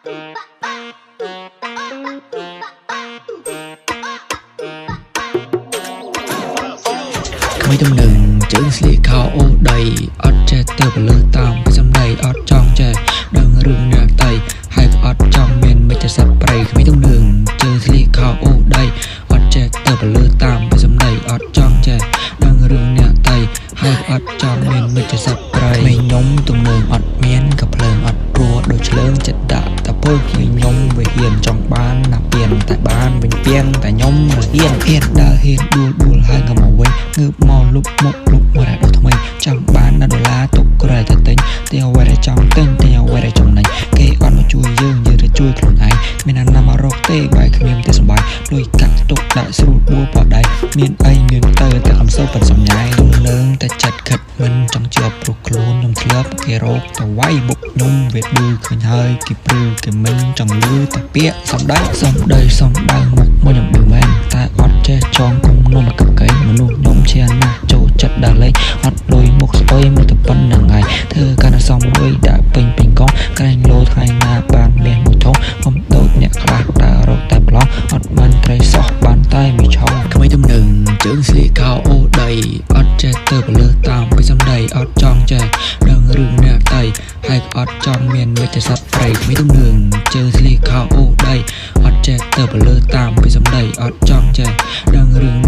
mấy tấm nừng chữ sli khao ô đầy ót che tơ và lơ tam cái dòng đầy ót trong che đang rừng nè tay hai ót trong miền mấy che sập bầy mấy tấm nừng chữ sli khao ô đầy ót che tơ và lơ tam cái dòng đầy ót trong che đang rừng nè tay hai ót trong miền mấy che sập bầy mình nhóm tụm nừng ót miến gặp lợn ót rùa đôi lớn chật đạ ta bôi mình nhóm về hiền trong ban nạp tiền tại ban mình pieng tại nhóm là hiền đã hiền đua hai người màu quay ngược mò lúc một lúc qua lại đồ thông minh trong bán đã đổ lá tục có đời thật tính tiêu quay lại trong tên tiêu quay lại trong này kê con nó chui dương như là chuiខ្លួនឯងមានអាណាមករកទេបែកគ្មានទេសំបាយលុយកាក់ទុកដាក់ស្រួលបួបដៃមានអីមានទៅតែខំសូវប៉ុនសំញ៉ៃលើងតែចិត្តខិតមិនចង់ជាប់ព្រោះខ្លួនខ្ញុំធ្លាប់គេរកទៅវាយបុកខ្ញុំវាឌឺឃើញហើយគេព្រឺគេមិនចង់លឺតែពាក្យសំដៅមកមកខ្ញុំឌឺមែនតែអត់ចេះចងគុំនំកកៃមនុស្សខ្ញុំជាណាស់ចូលចិត្តដល់លេងអត់លុយមុខស្អុយមកតែប៉ុណ្្នឹងហើយធ្វើការសំលុយដាក់ពេញកងក្រែងលោថ្ងៃណាបានមានមួយធំខ្ញុំដូចអ្នកខ្លះដើររកតែប្លោះអត់បានត្រីសោះបានតែមួយឆោក្មេងទំនឹងជើងស្លៀកខោអូដីអត់ចេះទៅបលើតាមពីសំដីអត់ចង់ចេះដឹងរឿងអ្នកតៃហើយអត់ចង់មានវិទ្យាសាស្ត្រព្រៃក្មេងទំនឹងជើងស្លៀកខោអូដីអត់ចេះទៅបលើតាមពីសំដីអត់ចង់ចេះដឹងរឿង